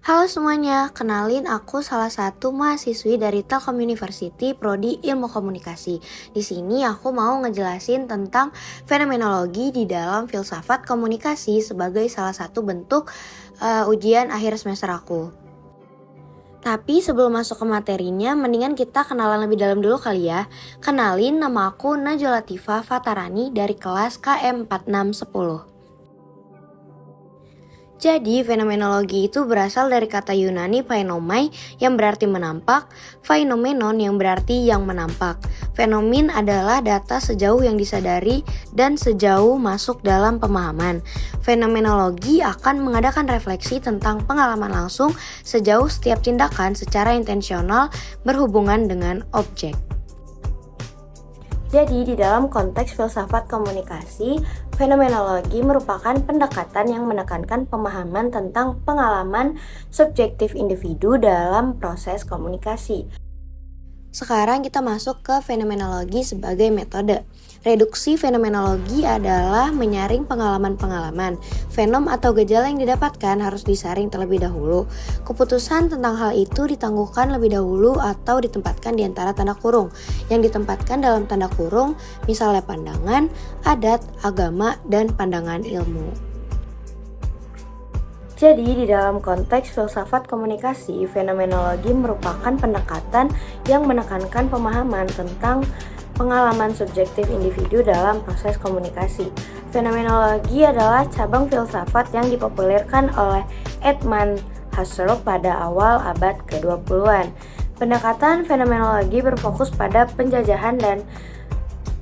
Halo semuanya, kenalin aku salah satu mahasiswi dari Telkom University Prodi Ilmu Komunikasi. Di sini aku mau ngejelasin tentang fenomenologi di dalam filsafat komunikasi sebagai salah satu bentuk ujian akhir semester aku. Tapi sebelum masuk ke materinya, mendingan kita kenalan lebih dalam dulu kali ya. Kenalin, nama aku Najwa Latifah Fatarani dari kelas KM 4610. Jadi, fenomenologi itu berasal dari kata Yunani phainomai yang berarti menampak, phenomenon yang berarti yang menampak. Fenomen adalah data sejauh yang disadari dan sejauh masuk dalam pemahaman. Fenomenologi akan mengadakan refleksi tentang pengalaman langsung sejauh setiap tindakan secara intensional berhubungan dengan objek. Jadi, di dalam konteks filsafat komunikasi, fenomenologi merupakan pendekatan yang menekankan pemahaman tentang pengalaman subjektif individu dalam proses komunikasi. Sekarang kita masuk ke fenomenologi sebagai metode. Reduksi fenomenologi adalah menyaring pengalaman-pengalaman. Fenom atau gejala yang didapatkan harus disaring terlebih dahulu. Keputusan tentang hal itu ditangguhkan lebih dahulu atau ditempatkan di antara tanda kurung. Yang ditempatkan dalam tanda kurung, misalnya pandangan, adat, agama, dan pandangan ilmu. Jadi, di dalam konteks filsafat komunikasi, fenomenologi merupakan pendekatan yang menekankan pemahaman tentang pengalaman subjektif individu dalam proses komunikasi. Fenomenologi adalah cabang filsafat yang dipopulerkan oleh Edmund Husserl pada awal abad ke-20-an. Pendekatan fenomenologi berfokus pada penjajahan dan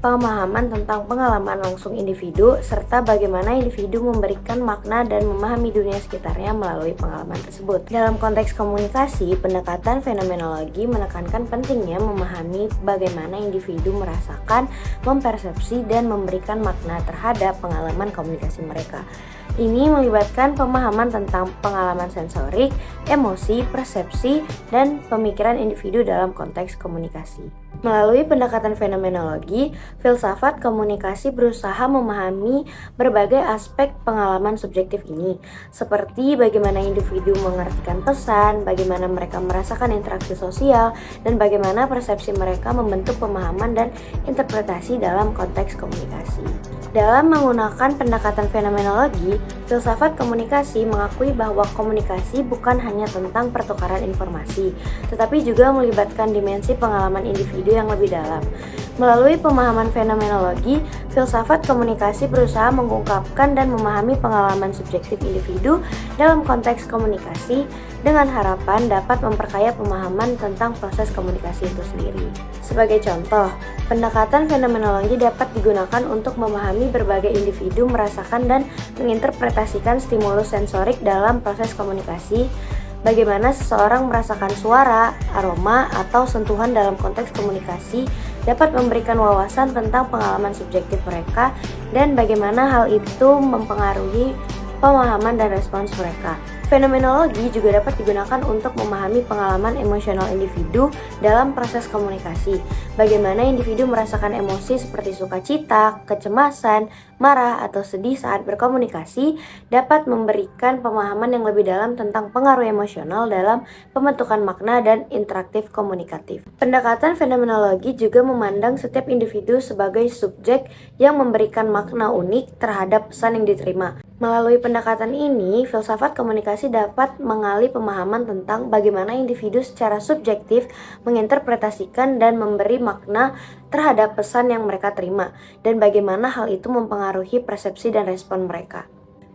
pemahaman tentang pengalaman langsung individu, serta bagaimana individu memberikan makna dan memahami dunia sekitarnya melalui pengalaman tersebut. Dalam konteks komunikasi, pendekatan fenomenologi menekankan pentingnya memahami bagaimana individu merasakan, mempersepsi, dan memberikan makna terhadap pengalaman komunikasi mereka. Ini melibatkan pemahaman tentang pengalaman sensorik, emosi, persepsi, dan pemikiran individu dalam konteks komunikasi. Melalui pendekatan fenomenologi, filsafat komunikasi berusaha memahami berbagai aspek pengalaman subjektif ini, seperti bagaimana individu mengartikan pesan, bagaimana mereka merasakan interaksi sosial, dan bagaimana persepsi mereka membentuk pemahaman dan interpretasi dalam konteks komunikasi. Dalam menggunakan pendekatan fenomenologi, filsafat komunikasi mengakui bahwa komunikasi bukan hanya tentang pertukaran informasi, tetapi juga melibatkan dimensi pengalaman individu yang lebih dalam. Melalui pemahaman fenomenologi, filsafat komunikasi berusaha mengungkapkan dan memahami pengalaman subjektif individu dalam konteks komunikasi dengan harapan dapat memperkaya pemahaman tentang proses komunikasi itu sendiri. Sebagai contoh, pendekatan fenomenologi dapat digunakan untuk memahami berbagai individu merasakan dan menginterpretasikan stimulus sensorik dalam proses komunikasi, bagaimana seseorang merasakan suara, aroma, atau sentuhan dalam konteks komunikasi dapat memberikan wawasan tentang pengalaman subjektif mereka dan bagaimana hal itu mempengaruhi pemahaman dan respons mereka. Fenomenologi juga dapat digunakan untuk memahami pengalaman emosional individu dalam proses komunikasi. Bagaimana individu merasakan emosi seperti sukacita, kecemasan, marah, atau sedih saat berkomunikasi dapat memberikan pemahaman yang lebih dalam tentang pengaruh emosional dalam pembentukan makna dan interaktif komunikatif. Pendekatan fenomenologi juga memandang setiap individu sebagai subjek yang memberikan makna unik terhadap pesan yang diterima. Melalui pendekatan ini, filsafat komunikasi dapat mengali pemahaman tentang bagaimana individu secara subjektif menginterpretasikan dan memberi makna terhadap pesan yang mereka terima, dan bagaimana hal itu mempengaruhi persepsi dan respon mereka.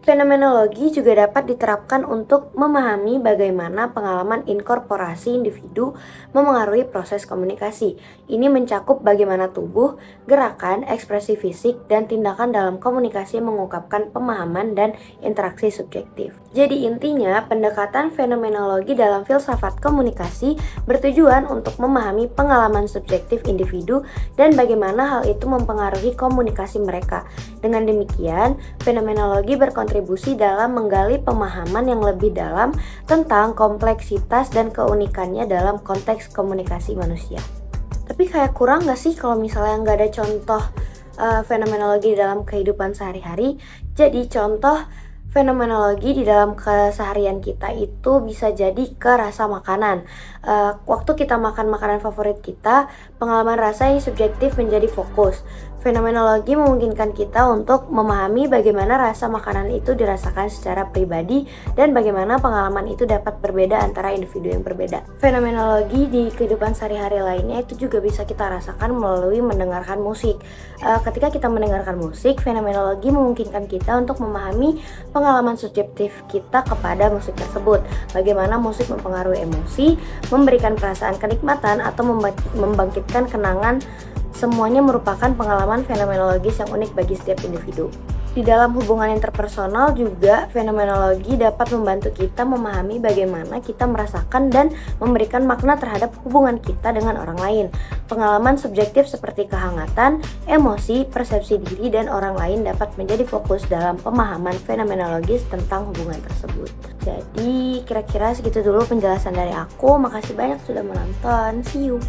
Fenomenologi juga dapat diterapkan untuk memahami bagaimana pengalaman inkorporasi individu memengaruhi proses komunikasi. Ini mencakup bagaimana tubuh, gerakan, ekspresi fisik, dan tindakan dalam komunikasi mengungkapkan pemahaman dan interaksi subjektif. Jadi intinya, pendekatan fenomenologi dalam filsafat komunikasi bertujuan untuk memahami pengalaman subjektif individu dan bagaimana hal itu mempengaruhi komunikasi mereka. Dengan demikian, fenomenologi berkontribusi dalam menggali pemahaman yang lebih dalam tentang kompleksitas dan keunikannya dalam konteks komunikasi manusia. Tapi kayak kurang gak sih kalau misalnya nggak ada contoh fenomenologi dalam kehidupan sehari-hari? Jadi contoh Fenomenologi di dalam keseharian kita itu bisa jadi ke rasa makanan. Waktu kita makan makanan favorit kita, pengalaman rasa yang subjektif menjadi fokus. Fenomenologi memungkinkan kita untuk memahami bagaimana rasa makanan itu dirasakan secara pribadi dan bagaimana pengalaman itu dapat berbeda antara individu yang berbeda. Fenomenologi di kehidupan sehari-hari lainnya itu juga bisa kita rasakan melalui mendengarkan musik. Ketika kita mendengarkan musik, fenomenologi memungkinkan kita untuk memahami pengalaman subjektif kita kepada musik tersebut. Bagaimana musik mempengaruhi emosi, memberikan perasaan kenikmatan, atau membangkitkan kenangan. Semuanya merupakan pengalaman fenomenologis yang unik bagi setiap individu. Di dalam hubungan interpersonal juga, fenomenologi dapat membantu kita memahami bagaimana kita merasakan dan memberikan makna terhadap hubungan kita dengan orang lain. Pengalaman subjektif seperti kehangatan, emosi, persepsi diri, dan orang lain dapat menjadi fokus dalam pemahaman fenomenologis tentang hubungan tersebut. Jadi, kira-kira segitu dulu penjelasan dari aku. Makasih banyak sudah menonton. See you!